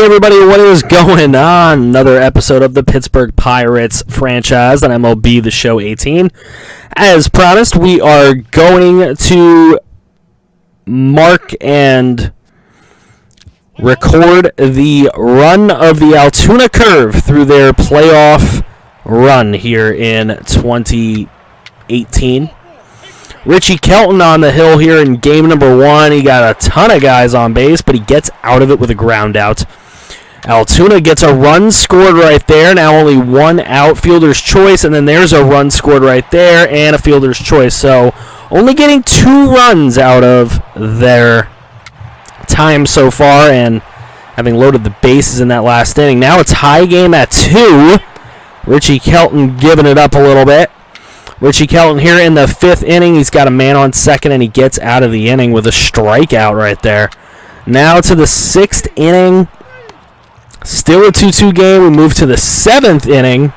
everybody, what is going on? Another episode of the Pittsburgh Pirates franchise on MLB The Show 18. As promised, we are going to mark and record the run of the Altoona Curve through their playoff run here in 2018. Richie Kelton on the hill here in game number 1. He got a ton of guys on base, but he gets out of it with a ground out. Altoona gets a run scored right there. Now only one out, fielder's choice, and then there's a run scored right there and a fielder's choice. So only getting 2 runs out of their time so far and having loaded the bases in that last inning. Now it's high game at 2. Richie Kelton giving it up a little bit. Richie Kelton here in the 5th inning. He's got a man on second, and he gets out of the inning with a strikeout right there. Now to the 6th inning. Still a 2-2 game. We move to the 7th inning.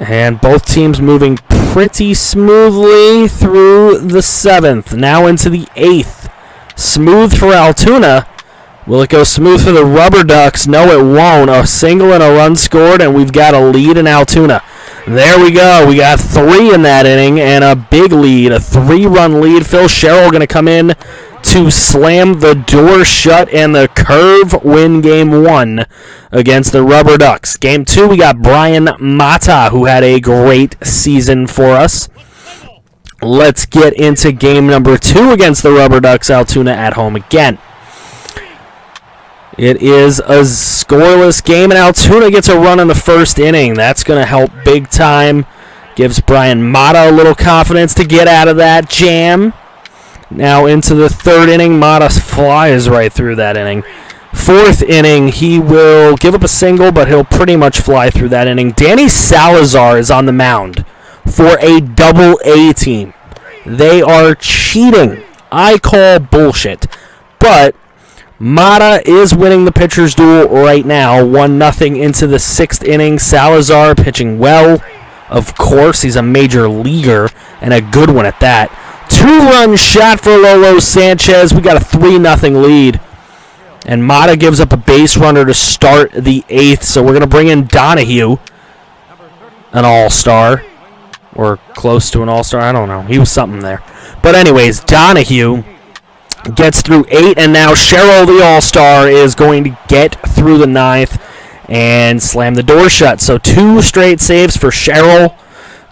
And both teams moving pretty smoothly through the 7th. Now into the 8th. Smooth for Altoona. Will it go smooth for the Rubber Ducks? No, it won't. A single and a run scored, and we've got a lead in Altoona. There we go. We got 3 in that inning and a big lead, a 3-run lead. Phil Sherrill going to come in to slam the door shut, and the Curve win game 1 against the Rubber Ducks. Game 2, we got Brian Mata, who had a great season for us. Let's get into game number 2 against the Rubber Ducks. Altoona at home again. It is a scoreless game, and Altoona gets a run in the 1st inning. That's going to help big time. Gives Brian Mata a little confidence to get out of that jam. Now into the 3rd inning, Mata flies right through that inning. 4th inning, he will give up a single, but he'll pretty much fly through that inning. Danny Salazar is on the mound for a Double-A team. They are cheating. I call bullshit. But Mata is winning the pitcher's duel right now, 1-0 into the 6th inning. Salazar pitching well. Of course, he's a major leaguer, and a good one at that. 2-run shot for Lolo Sanchez. We got a 3-0 lead. And Mata gives up a base runner to start the 8th, so we're going to bring in Donahue, an all-star, or close to an all-star. I don't know. He was something there. But anyways, Donahue gets through 8, and now Sherrill, the all-star, is going to get through the 9th and slam the door shut. So 2 straight saves for Sherrill,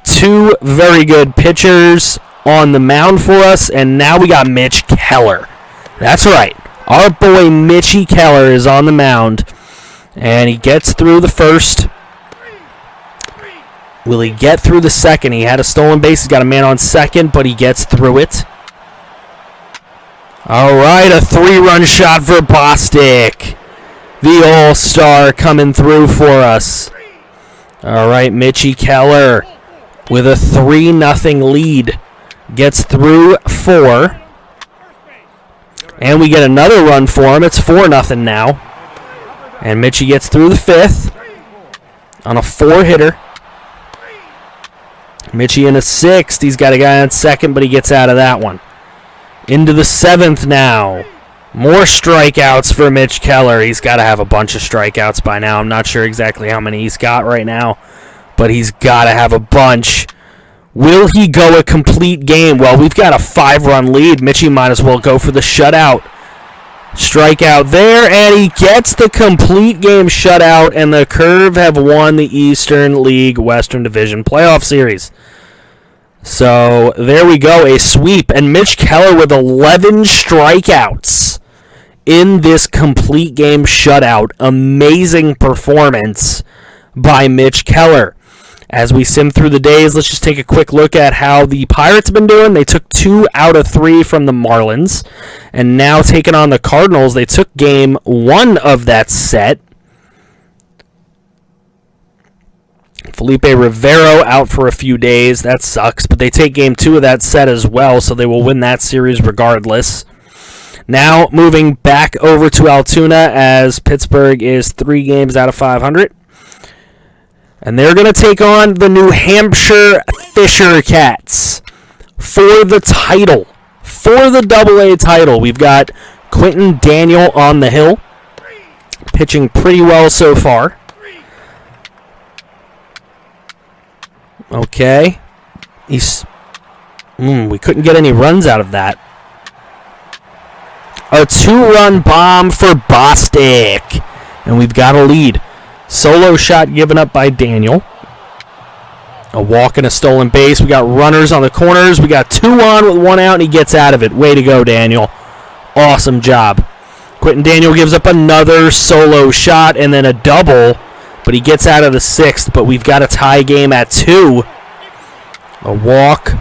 2 very good pitchers on the mound for us, and now we got Mitch Keller. That's right. Our boy Mitchie Keller is on the mound, and he gets through the 1st. Will he get through the 2nd? He had a stolen base. He's got a man on 2nd, but he gets through it. All right, a 3-run shot for Bostic. The all-star coming through for us. All right, Mitchie Keller with a 3-0 lead. Gets through 4. And we get another run for him. It's 4-0 now. And Mitchie gets through the 5th on a 4-hitter. Mitchie in a 6th. He's got a guy on 2nd, but he gets out of that one. Into the 7th now. More strikeouts for Mitch Keller. He's got to have a bunch of strikeouts by now. I'm not sure exactly how many he's got right now, but he's got to have a bunch. Will he go a complete game? Well, we've got a 5-run lead. Mitchie might as well go for the shutout. Strikeout there, and he gets the complete game shutout, and the Curve have won the Eastern League Western Division Playoff Series. So there we go, a sweep, and Mitch Keller with 11 strikeouts in this complete game shutout. Amazing performance by Mitch Keller. As we sim through the days, let's just take a quick look at how the Pirates have been doing. They took 2 out of 3 from the Marlins, and now taking on the Cardinals. They took game 1 of that set. Felipe Rivero out for a few days. That sucks, but they take game 2 of that set as well, so they will win that series regardless. Now moving back over to Altoona, as Pittsburgh is 3 games out of 500. And they're going to take on the New Hampshire Fisher Cats for the title. For the Double-A title, we've got Quentin Daniel on the hill. pitching pretty well so far. Okay. We couldn't get any runs out of that. A 2-run bomb for Bostic. And we've got a lead. Solo shot given up by Daniel. A walk and a stolen base. We got runners on the corners. We got 2 on with 1 out, and he gets out of it. Way to go, Daniel. Awesome job. Quentin Daniel gives up another solo shot and then a double, but he gets out of the 6th, but we've got a tie game at 2. A walk.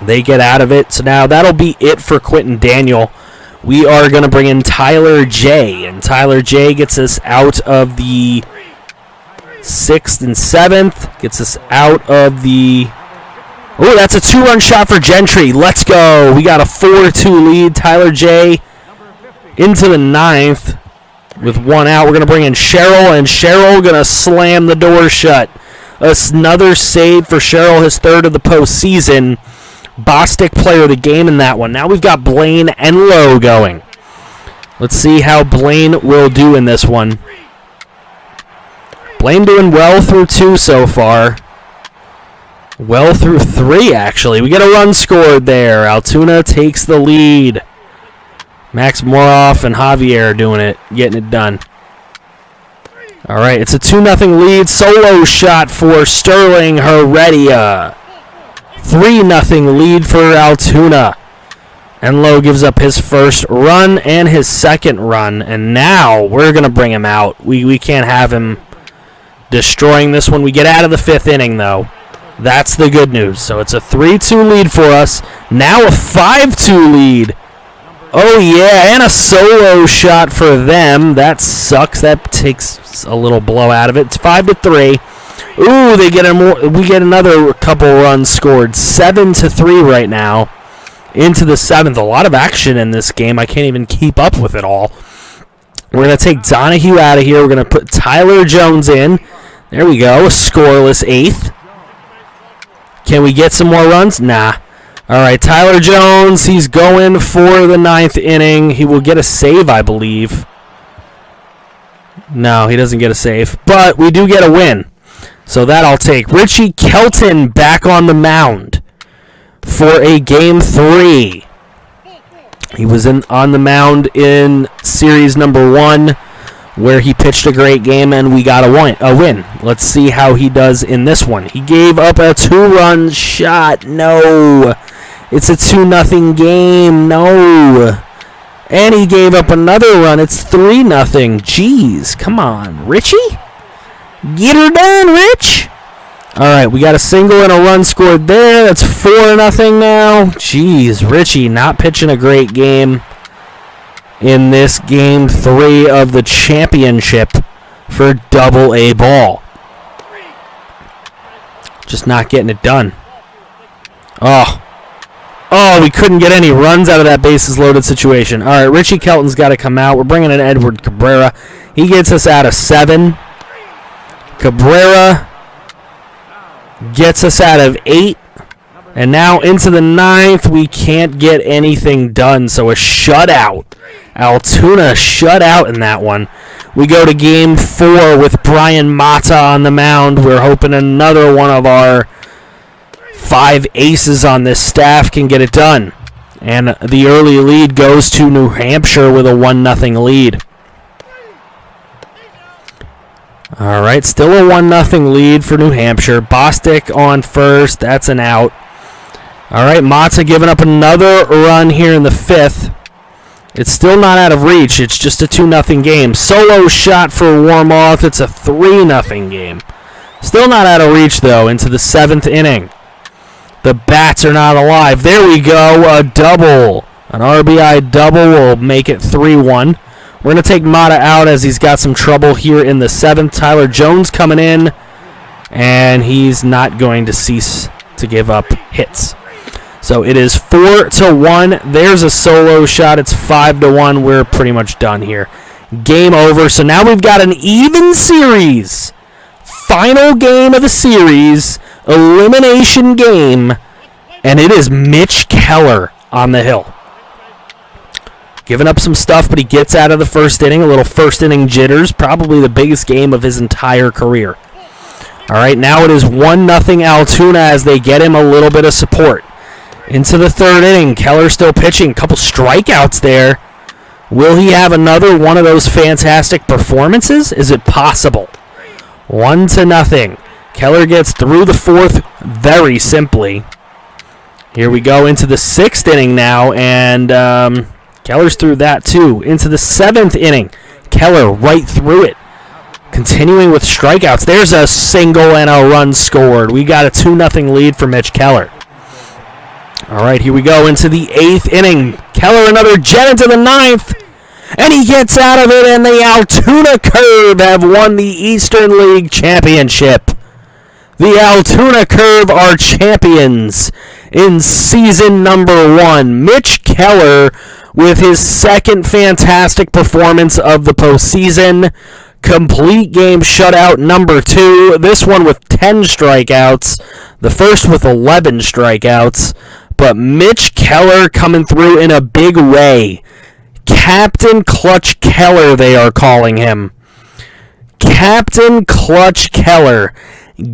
They get out of it. So now that'll be it for Quentin Daniel. We are going to bring in Tyler J. And Tyler J gets us out of the 6th and 7th. Gets us out of the... Oh, that's a 2-run shot for Gentry. Let's go. We got a 4-2 lead. Tyler J into the 9th with 1 out. We're going to bring in Sherrill, and Sherrill going to slam the door shut. Another save for Sherrill, his 3rd of the postseason. Bostic player of the game in that one. Now we've got Blaine Enlow going. Let's see how Blaine will do in this one. Blaine doing well through 2 so far. Well through 3, actually. We get a run scored there. Altoona takes the lead. Max Moroff and Javier doing it, getting it done. All right, it's a 2-0 lead. Solo shot for Sterling Heredia. 3-0 lead for Altoona. Enlow gives up his first run and his second run, and now we're going to bring him out. We can't have him destroying this one. We get out of the 5th inning, though. That's the good news. So it's a 3-2 lead for us. Now a 5-2 lead. Oh, yeah, and a solo shot for them. That sucks. That takes a little blow out of it. It's 5-3. Ooh, we get another couple runs scored. 7-3 right now into the 7th. A lot of action in this game. I can't even keep up with it all. We're going to take Donahue out of here. We're going to put Tyler Jones in. There we go. A scoreless 8th. Can we get some more runs? Nah. All right, Tyler Jones, he's going for the 9th inning. He will get a save, I believe. No, he doesn't get a save. But we do get a win. So that I'll take. Richie Kelton back on the mound for a Game 3. He was on the mound in Series number 1, where he pitched a great game, and we got a win. Let's see how he does in this one. He gave up a 2-run shot. No. It's a 2-0 game. No. And he gave up another run. It's 3-0. Jeez, come on. Richie? Get her done, Rich. All right, we got a single and a run scored there. That's 4-0 now. Jeez, Richie not pitching a great game in this Game 3 of the championship for Double-A ball. Just not getting it done. Oh, we couldn't get any runs out of that bases loaded situation. All right, Richie Kelton's got to come out. We're bringing in Edward Cabrera. He gets us out of 7. Cabrera gets us out of 8. And now into the 9th, we can't get anything done. So a shutout. Altoona shut out in that one. We go to Game 4 with Brian Mata on the mound. We're hoping another one of our 5 aces on this staff can get it done. And the early lead goes to New Hampshire with a 1-0 lead. All right, still a 1-0 lead for New Hampshire. Bostic on first. That's an out. All right, Mata giving up another run here in the 5th. It's still not out of reach. It's just a 2-0 game. Solo shot for Warmoth. It's a 3-0 game. Still not out of reach, though, into the 7th inning. The bats are not alive. There we go. A double. An RBI double will make it 3-1. We're going to take Mata out as he's got some trouble here in the 7th. Tyler Jones coming in, and he's not going to cease to give up hits. So it is 4-1. There's a solo shot. It's 5-1. We're pretty much done here. Game over. So now we've got an even series. Final game of the series. Elimination game. And it is Mitch Keller on the hill. Giving up some stuff, but he gets out of the first inning. A little first inning jitters. Probably the biggest game of his entire career. All right, now it is 1-0 Altoona as they get him a little bit of support. Into the third inning, Keller still pitching. A couple strikeouts there. Will he have another one of those fantastic performances? Is it possible? 1-0. Keller gets through the fourth very simply. Here we go into the sixth inning now, and Keller's through that too. Into the seventh inning, Keller right through it. Continuing with strikeouts. There's a single and a run scored. We got a 2-0 lead for Mitch Keller. All right, here we go into the eighth inning. Keller another jet into the ninth, and he gets out of it, and the Altoona Curve have won the Eastern League Championship. The Altoona Curve are champions in season number 1. Mitch Keller with his second fantastic performance of the postseason. Complete game shutout number 2. This one with 10 strikeouts. The first with 11 strikeouts. But Mitch Keller coming through in a big way. Captain Clutch Keller, they are calling him. Captain Clutch Keller.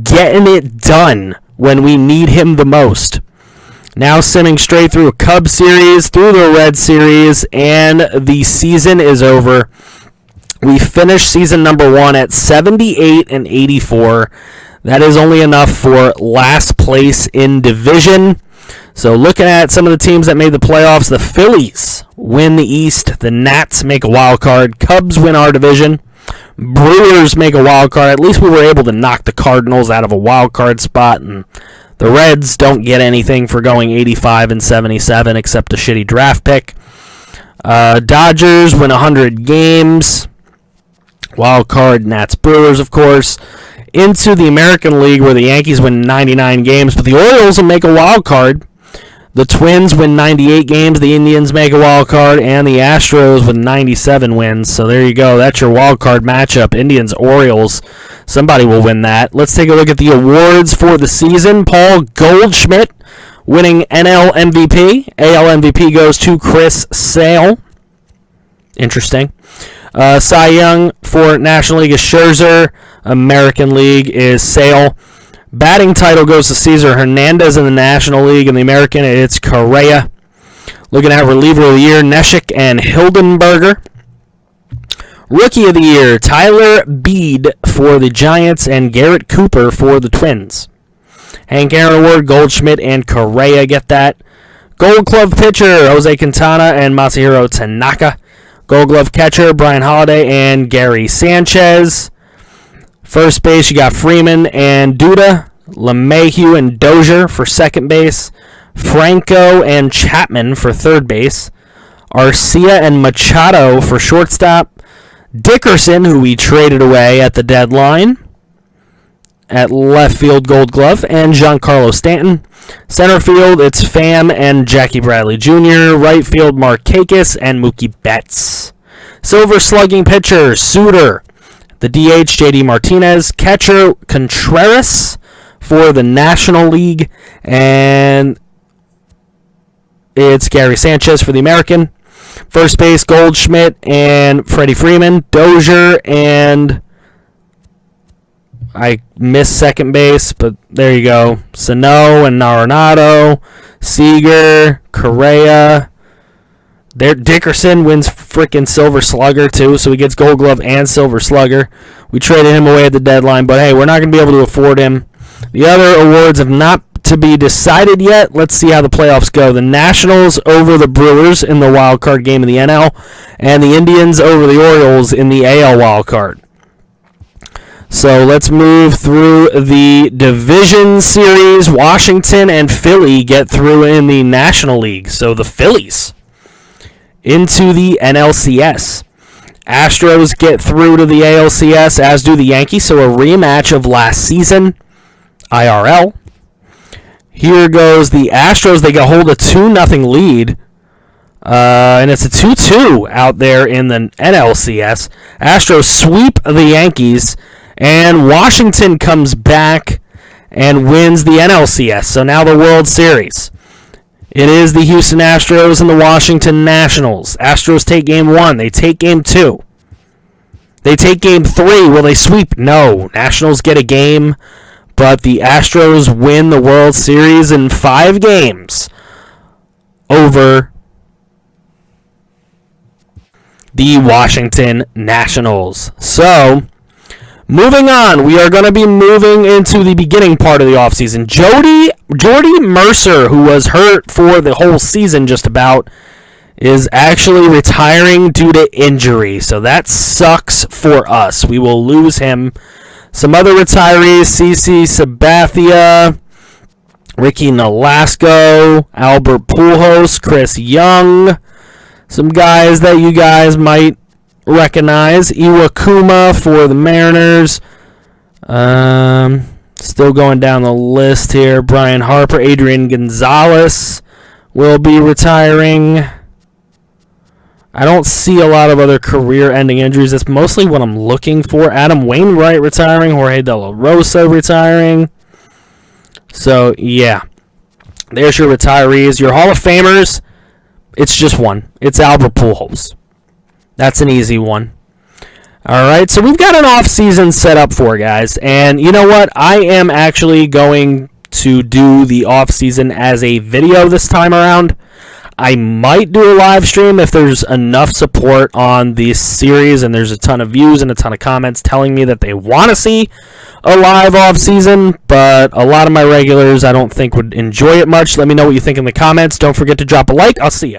Getting it done when we need him the most. Now simming straight through a Cubs series, through the Red series, and the season is over. We finished season number 1 at 78-84. That is only enough for last place in division. So looking at some of the teams that made the playoffs, the Phillies win the East. The Nats make a wild card. Cubs win our division. Brewers make a wild card. At least we were able to knock the Cardinals out of a wild card spot, and the Reds don't get anything for going 85-77 except a shitty draft pick. Dodgers win 100 games. Wild card, Nats Brewers, of course. Into the American League where the Yankees win 99 games, but the Orioles will make a wild card. The Twins win 98 games, the Indians make a wild card, and the Astros with 97 wins. So there you go. That's your wild card matchup. Indians-Orioles. Somebody will win that. Let's take a look at the awards for the season. Paul Goldschmidt winning NL MVP. AL MVP goes to Chris Sale. Interesting. Cy Young for National League is Scherzer. American League is Sale. Batting title goes to Cesar Hernandez in the National League. In the American, it's Correa. Looking at reliever of the year, Neshek and Hildenberger. Rookie of the year, Tyler Beede for the Giants and Garrett Cooper for the Twins. Hank Aaron Award, Goldschmidt and Correa get that. Gold Glove pitcher, Jose Quintana and Masahiro Tanaka. Gold Glove catcher, Brian Holiday and Gary Sanchez. First base, you got Freeman and Duda. LeMahieu and Dozier for second base. Franco and Chapman for third base. Arcia and Machado for shortstop. Dickerson, who we traded away at the deadline, at left field, Gold Glove, and Giancarlo Stanton. Center field, it's Pham and Jackie Bradley Jr. Right field, Markakis and Mookie Betts. Silver slugging pitcher, Suter. The DH, JD Martinez. Catcher, Contreras for the National League. And it's Gary Sanchez for the American. First base, Goldschmidt and Freddie Freeman. Dozier and I missed second base, but there you go. Sano and Arenado. Seager, Correa. Dickerson wins freaking Silver Slugger, too, so he gets Gold Glove and Silver Slugger. We traded him away at the deadline, but hey, we're not going to be able to afford him. The other awards have not to be decided yet. Let's see how the playoffs go. The Nationals over the Brewers in the wild card game of the NL, and the Indians over the Orioles in the AL wild card. So let's move through the division series. Washington and Philly get through in the National League. So the Phillies into the NLCS. Astros get through to the ALCS, as do the Yankees. So a rematch of last season, IRL. Here goes the Astros. They get hold of 2-0 lead. And it's a 2-2 out there in the NLCS. Astros sweep the Yankees. And Washington comes back and wins the NLCS. So now the World Series It is the Houston Astros and the Washington Nationals. Astros take game 1. They take game 2. They take game 3. Will they sweep? No. Nationals get a game, but the Astros win the World Series in 5 games over the Washington Nationals. So, moving on, we are going to be moving into the beginning part of the offseason. Jordy Mercer, who was hurt for the whole season just about, is actually retiring due to injury. So that sucks for us. We will lose him. Some other retirees, CC Sabathia, Ricky Nolasco, Albert Pujols, Chris Young. Some guys that you guys might recognize. Iwakuma for the Mariners. Still going down the list here. Brian Harper, Adrian Gonzalez will be retiring. I don't see a lot of other career-ending injuries. That's mostly what I'm looking for. Adam Wainwright retiring. Jorge De La Rosa retiring. So, yeah. There's your retirees. Your Hall of Famers, it's just one. It's Albert Pujols. That's an easy one. All right, so we've got an off-season set up for guys. And you know what? I am actually going to do the off-season as a video this time around. I might do a live stream if there's enough support on this series and there's a ton of views and a ton of comments telling me that they want to see a live off-season, but a lot of my regulars I don't think would enjoy it much. Let me know what you think in the comments. Don't forget to drop a like. I'll see you.